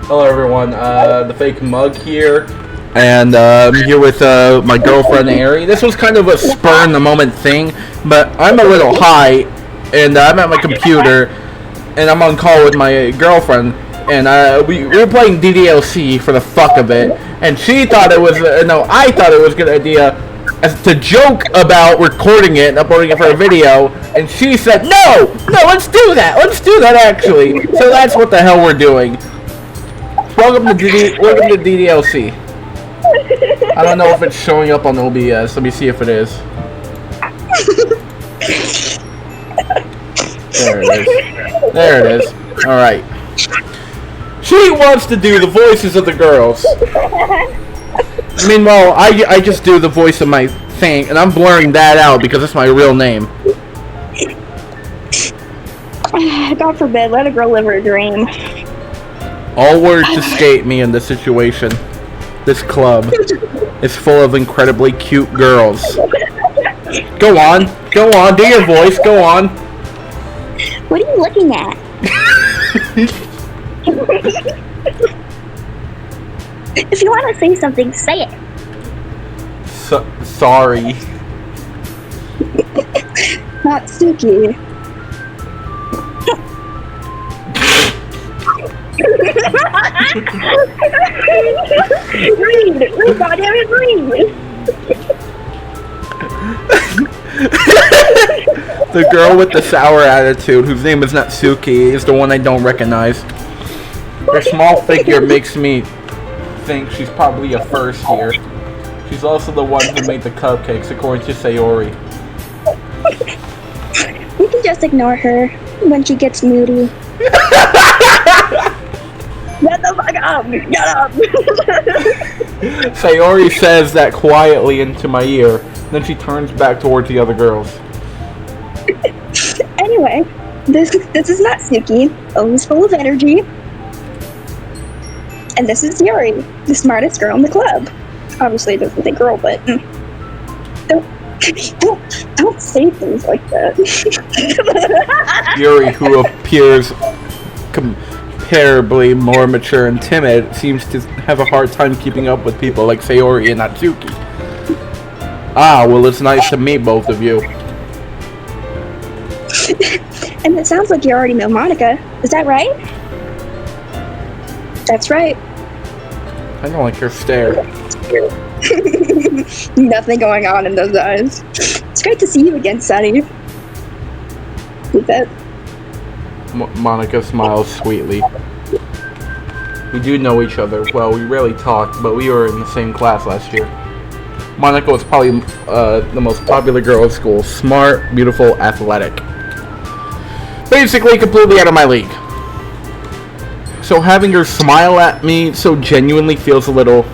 Hello everyone, the fake mug here, and I'm here with my girlfriend Ari. This was kind of a spur in the moment thing, but I'm a little high, and I'm at my computer, and I'm on call with my girlfriend, and we were playing DDLC for the fuck of it, and she thought it was, I thought it was a good idea as to joke about recording it and uploading it for a video, and she said, no, let's do that actually. So that's what the hell we're doing. Welcome to DDLC. I don't know if it's showing up on OBS. Let me see if it is. There it is. Alright. She wants to do the voices of the girls. Meanwhile, I just do the voice of my thing, and I'm blurring that out because it's my real name. God forbid, let a girl live her dream. All words escape me in this situation. This club is full of incredibly cute girls. Go on, do your voice, go on. What are you looking at? If you want to say something, say it. Sorry. Not Suki. Read, goddammit, read. The girl with the sour attitude, whose name is not Suki, is the one I don't recognize. Her small figure makes me think she's probably a first here. She's also the one who made the cupcakes, according to Sayori. You can just ignore her when she gets moody. Get the fuck up! Get up! Sayori says that quietly into my ear, then she turns back towards the other girls. Anyway, this is not Suki, always full of energy. And this is Yuri, the smartest girl in the club. Obviously, it doesn't say girl, but don't say things like that. Yuri, who appears comparably more mature and timid, seems to have a hard time keeping up with people like Sayori and Natsuki. Ah, well, it's nice to meet both of you. And it sounds like you already know Monica. Is that right? That's right. I don't like her stare. Nothing going on in those eyes. It's great to see you again, Sunny. Is that? Monica smiles sweetly. We do know each other. Well, we rarely talk, but we were in the same class last year. Monica was probably the most popular girl at school. Smart, beautiful, athletic. Basically, completely out of my league. So having her smile at me so genuinely feels a little...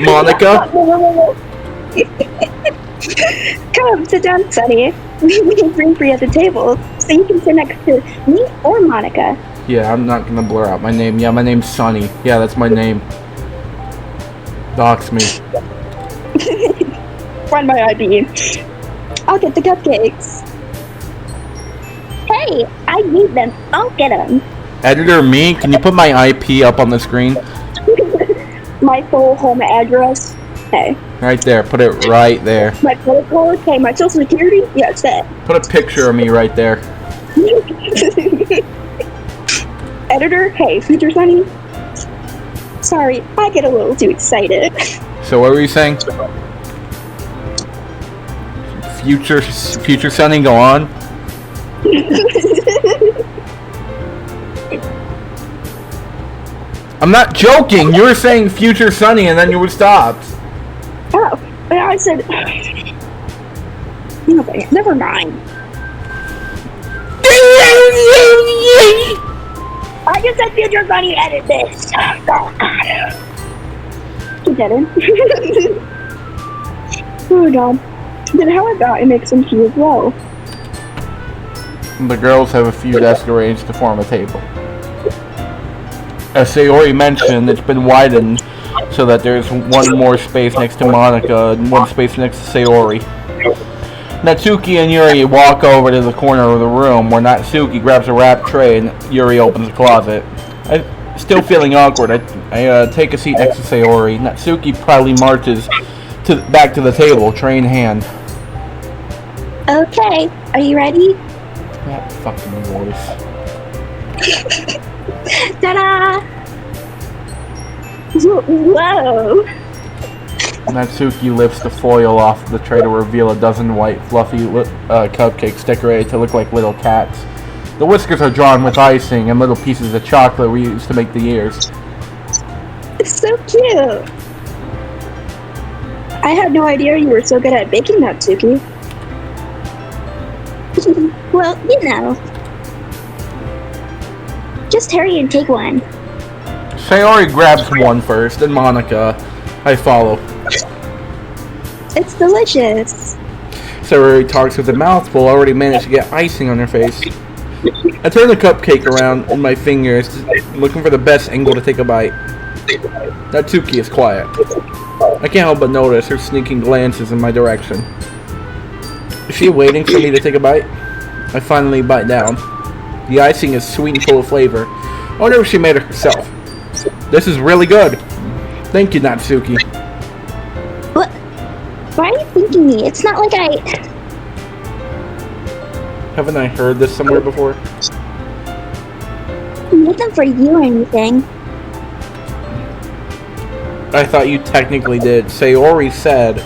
Monica? Come, sit down, Sunny. We can bring free at the table, so you can sit next to me or Monica. Yeah, I'm not gonna blur out my name. Yeah, my name's Sunny. Yeah, that's my name. Dox me. Find my ID. I'll get the cupcakes. Hey, I need them. I'll get them. Editor me, can you put my IP up on the screen? My full home address. Hey. Right there. Put it right there. My credit card. Hey, my social security. Yeah, it's that. Put a picture of me right there. Editor. Hey, future Sunny. Sorry, I get a little too excited. So what were you saying? Future Sunny, go on. I'm not joking. You were saying future Sunny and then you were stopped. Oh, I said... Okay, never mind. I just said future Sunny, edit this. Oh, God. You didn't. Oh, God. Then how about it makes some tea as well? The girls have a few desks arranged to form a table. As Sayori mentioned, it's been widened so that there's one more space next to Monica and one space next to Sayori. Natsuki and Yuri walk over to the corner of the room where Natsuki grabs a wrapped tray and Yuri opens the closet. Still feeling awkward, I take a seat next to Sayori. Natsuki proudly marches back to the table, tray in hand. Okay, are you ready? That fucking voice. Ta-da! Whoa! Natsuki lifts the foil off the tray to reveal a dozen white, fluffy cupcakes decorated to look like little cats. The whiskers are drawn with icing and little pieces of chocolate we used to make the ears. It's so cute! I had no idea you were so good at baking, Natsuki. Well, you know. Just hurry and take one. Sayori grabs one first, then Monica. I follow. It's delicious. Sayori talks with a mouthful, already managed to get icing on her face. I turn the cupcake around in my fingers, looking for the best angle to take a bite. Natsuki is quiet. I can't help but notice her sneaking glances in my direction. Is she waiting for me to take a bite? I finally bite down. The icing is sweet and full of flavor. I wonder if she made it herself. This is really good. Thank you, Natsuki. What? Why are you thanking me? It's not like I... Haven't I heard this somewhere before? I made them for you or anything. I thought you technically did. Sayori said.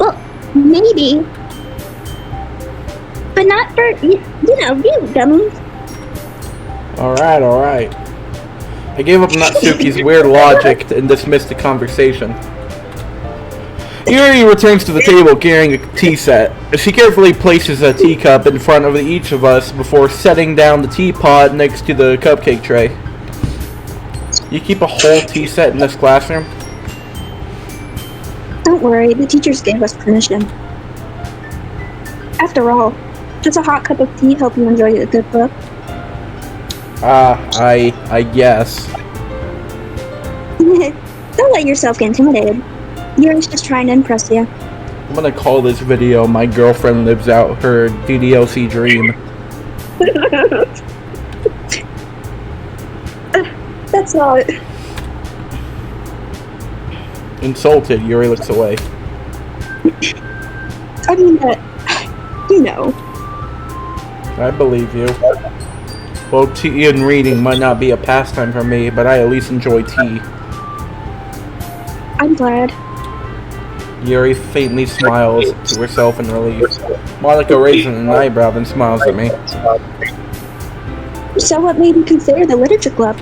Well, maybe. But not for, you dummy. Alright. I gave up Natsuki's weird logic and dismissed the conversation. Yuri returns to the table carrying a tea set. She carefully places a teacup in front of each of us before setting down the teapot next to the cupcake tray. You keep a whole tea set in this classroom? Don't worry, the teachers gave us permission. After all, does a hot cup of tea help you enjoy a good book? I guess. Don't let yourself get intimidated. Yuri's just trying to impress you. I'm gonna call this video "My Girlfriend Lives Out Her DDLC Dream." That's not... Insulted, Yuri looks away. I mean, you know. I believe you. Well, tea and reading might not be a pastime for me, but I at least enjoy tea. I'm glad. Yuri faintly smiles to herself in relief. Monica raises an eyebrow and smiles at me. So what made you consider the literature club?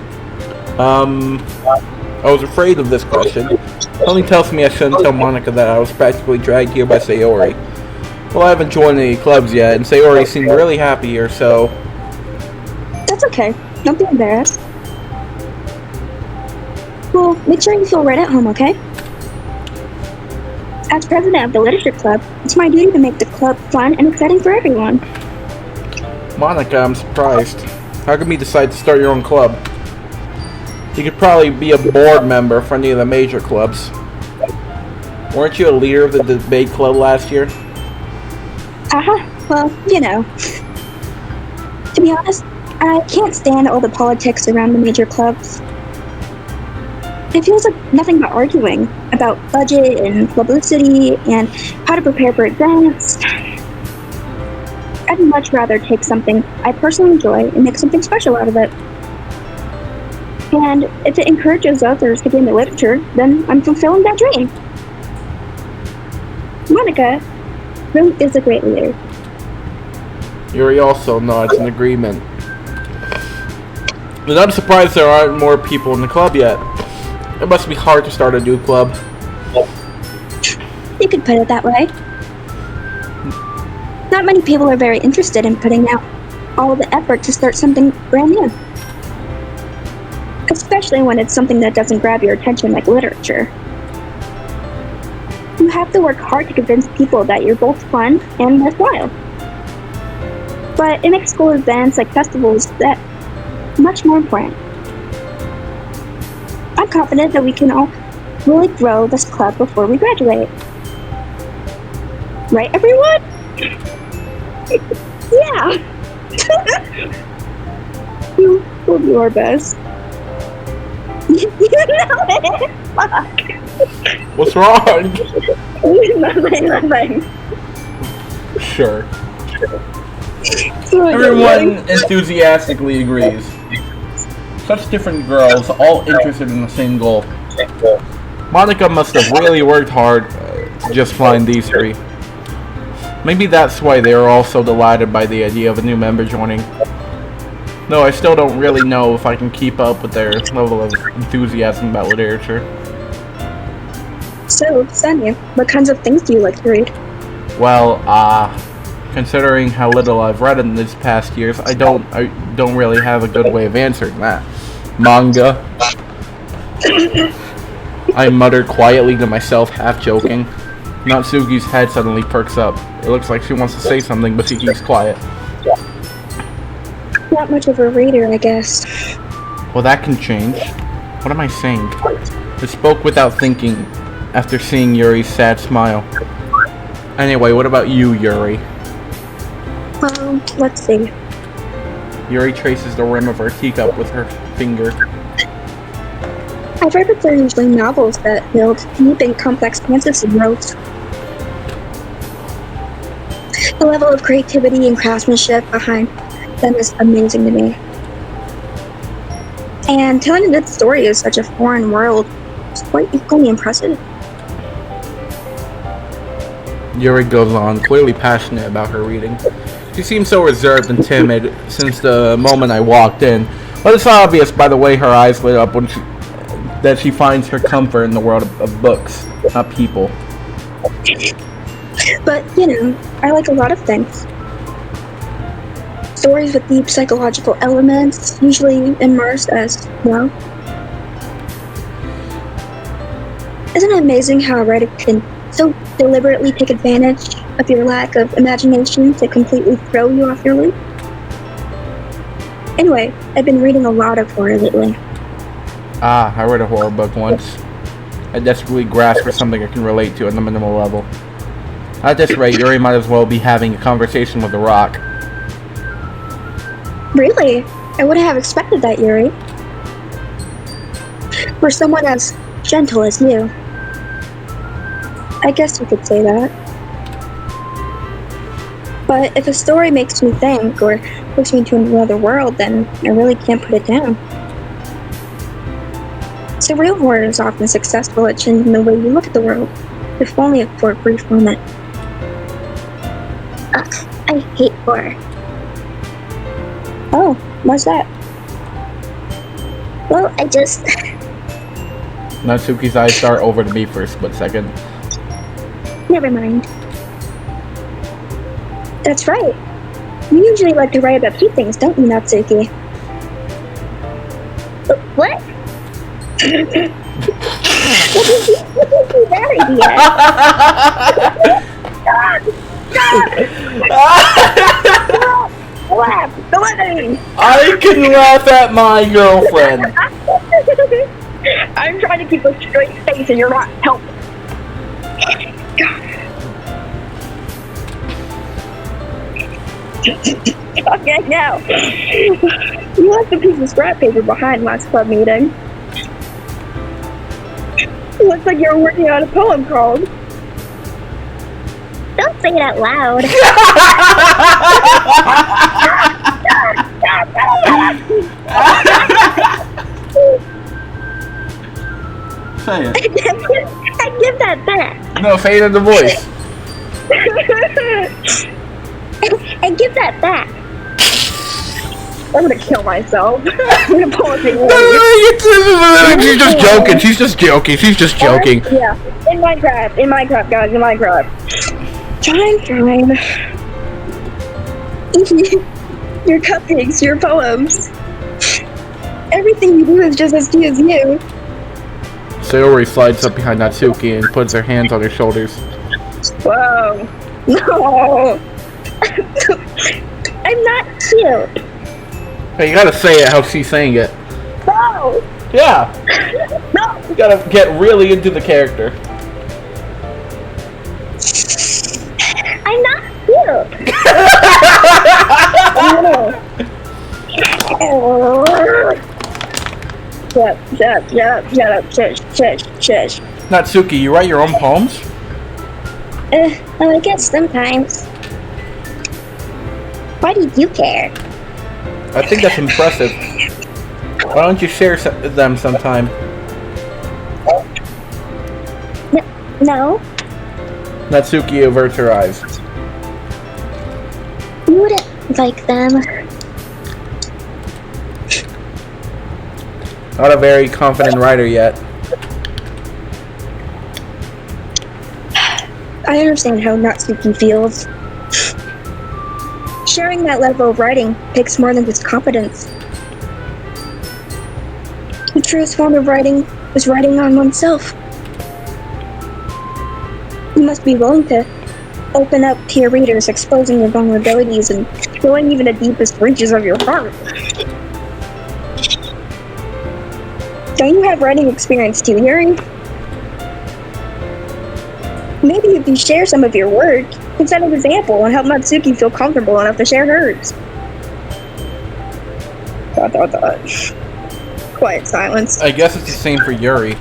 I was afraid of this question. Something tells me I shouldn't tell Monica that I was practically dragged here by Sayori. Well, I haven't joined any clubs yet, and Sayori seemed really happy here, so... That's okay. Don't be embarrassed. Well, make sure you feel right at home, okay? As president of the literature club, it's my duty to make the club fun and exciting for everyone. Monica, I'm surprised. How come you decide to start your own club? You could probably be a board member for any of the major clubs. Weren't you a leader of the debate club last year? Well, you know. To be honest, I can't stand all the politics around the major clubs. It feels like nothing but arguing about budget and publicity and how to prepare for events. I'd much rather take something I personally enjoy and make something special out of it. And if it encourages others to get into literature, then I'm fulfilling that dream. Monica really is a great leader. Yuri also nods in agreement. But I'm surprised there aren't more people in the club yet. It must be hard to start a new club. You could put it that way. Not many people are very interested in putting out all the effort to start something brand new. Especially when it's something that doesn't grab your attention like literature. You have to work hard to convince people that you're both fun and worthwhile. But it makes school events like festivals that much more important. I'm confident that we can all really grow this club before we graduate. Right, everyone? Yeah. We'll do our best. You know it. Fuck. What's wrong? Nothing. Sure. So Everyone enthusiastically agrees. Such different girls, all interested in the same goal. Monica must have really worked hard to just find these three. Maybe that's why they are all so delighted by the idea of a new member joining. No, I still don't really know if I can keep up with their level of enthusiasm about literature. So, Sonia, what kinds of things do you like to read? Well, considering how little I've read in these past years, I don't really have a good way of answering that. Manga. I mutter quietly to myself, half joking. Natsuki's head suddenly perks up. It looks like she wants to say something, but she keeps quiet. Not much of a reader, I guess. Well, that can change. What am I saying? I spoke without thinking after seeing Yuri's sad smile. Anyway, what about you, Yuri? Let's see. Yuri traces the rim of her teacup with her finger. I've read that they're usually novels that build deep and complex fantasy worlds. The level of creativity and craftsmanship behind them is amazing to me. And telling a good story of such a foreign world is quite equally impressive. Yuri goes on, clearly passionate about her reading. She seems so reserved and timid since the moment I walked in, but it's obvious by the way her eyes lit up that she finds her comfort in the world of books, not people. But, I like a lot of things. Stories with deep psychological elements, usually immersed as well. Isn't it amazing how a writer can so deliberately take advantage of your lack of imagination to completely throw you off your loop? Anyway, I've been reading a lot of horror lately. I read a horror book once. I desperately grasped for something I can relate to on the minimal level. At this rate, Yuri might as well be having a conversation with a rock. Really? I wouldn't have expected that, Yuri. For someone as gentle as you. I guess you could say that. But if a story makes me think, or puts me into another world, then I really can't put it down. So real horror is often successful at changing the way you look at the world, if only for a brief moment. Ugh, I hate horror. Oh, what's that? Well, I just... Natsuki's eyes start over to me for a split second. Never mind. That's right. You usually like to write about cute things, don't you, Natsuki? What? What did you do that idea? Laugh! I can laugh at my girlfriend. I'm trying to keep a straight face and you're not helping. Okay, now. You left a piece of scrap paper behind last club meeting. Looks like you're working on a poem called... Don't say it out loud. Say it. I give that back. No, say it in the voice. And give that back. I'm gonna kill myself. I'm gonna pull a thing away. She's just joking. She's just joking. She's just joking. Yeah. In Minecraft, guys. In Minecraft. Fine. Your cupcakes, your poems. Everything you do is just as cute as you. Sayori slides up behind Natsuki and puts her hands on her shoulders. Whoa. No. I'm not cute. Hey, you gotta say it how she's saying it. No. Yeah. No. You gotta get really into the character. I'm not cute. Shut up, shush. Natsuki, you write your own poems? Well, I guess sometimes. Why do you care? I think that's impressive. Why don't you share them sometime? No. Natsuki averts her eyes. You wouldn't like them. Not a very confident writer yet. I understand how Natsuki feels. Sharing that level of writing takes more than just confidence. The truest form of writing is writing on oneself. You must be willing to open up to your readers, exposing your vulnerabilities and showing even the deepest reaches of your heart. Don't you have writing experience too, Yuri? Maybe if you share some of your work, you can set an example and help Natsuki feel comfortable enough to share hers. ... Quiet silence. I guess it's the same for Yuri.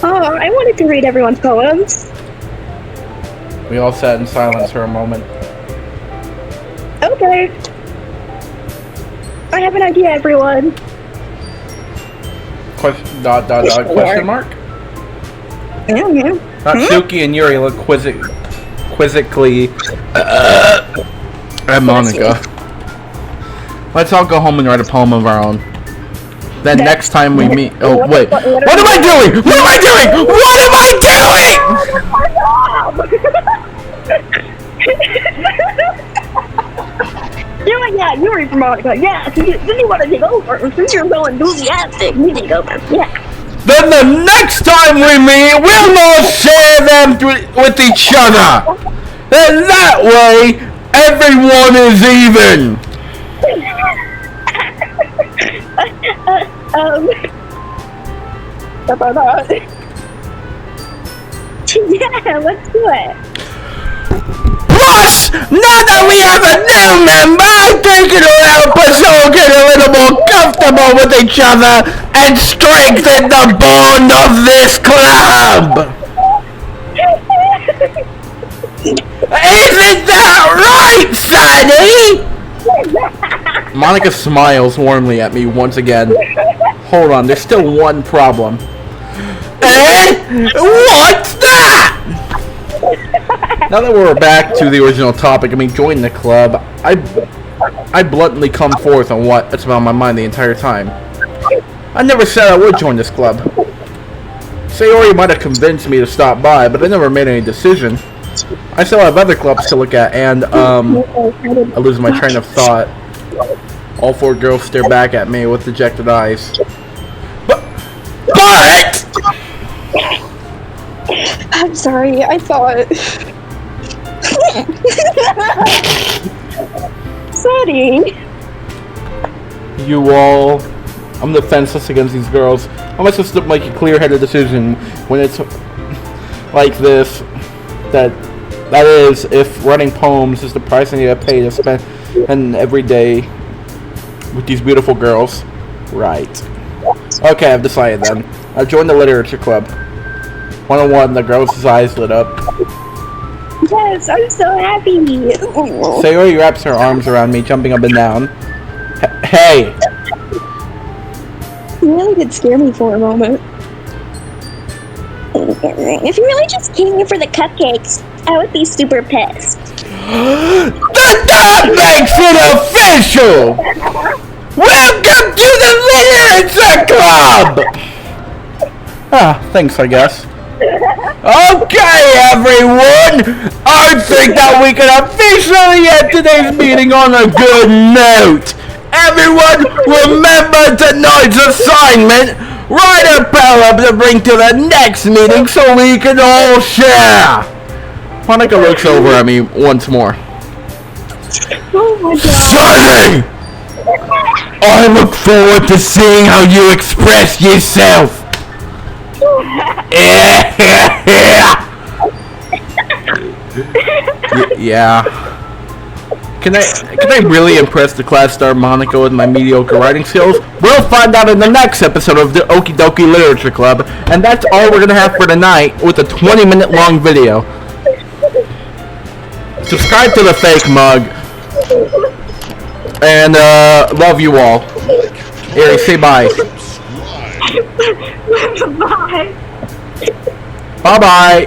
Oh, I wanted to read everyone's poems. We all sat in silence for a moment. Okay. I have an idea, everyone. Question mark? Yeah. Natsuki and Yuri look quizzically at Monica. Let's all go home and write a poem of our own. Then next time we meet... Oh, wait. What am I doing? What am I doing? What am I doing? Yeah, Yuri from Monica. Yeah, since you want to take over, since you're so enthusiastic, you take over. Yeah. Then the next time we meet, we'll all share them with each other. Then that way, everyone is even. Yeah, let's do it. Plus, now that we have a new member, I think it'll help us all get a little more comfortable with each other and strengthen the bond of this club. Isn't that right, Sunny? Monica smiles warmly at me once again. Hold on, there's still one problem. What's that? Now that we're back to the original topic, I mean, join the club, I bluntly come forth on what's on my mind the entire time. I never said I would join this club. Sayori might have convinced me to stop by, but I never made any decision. I still have other clubs to look at, and, I lose my train of thought. All four girls stare back at me with dejected eyes. But! I'm sorry, I thought... Sorry. You all... I'm defenseless against these girls. How am I supposed to make a clear-headed decision when it's like this? That is, if writing poems is the price I need to pay to spend every day with these beautiful girls. Right. Okay, I've decided then. I've joined the literature club. 101, the girl's eyes lit up. Yes, I'm so happy. Sayori wraps her arms around me, jumping up and down. Hey! You really did scare me for a moment. If you really just came here for the cupcakes, I would be super pissed. That makes it official! Welcome to the Literature Club! Ah, thanks, I guess. Okay, everyone! I think that we can officially end today's meeting on a good note. Everyone, remember tonight's assignment. Write a poem to bring to the next meeting so we can all share. Monica looks over at me once more. Oh my god. Sunny! I look forward to seeing how you express yourself. Yeah. Can I really impress the class star Monica with my mediocre writing skills? We'll find out in the next episode of the Okie Dokie Literature Club, and that's all we're gonna have for tonight with a 20-minute long video. Subscribe to the fake mug, and love you all. Here, say bye. Bye. Bye bye.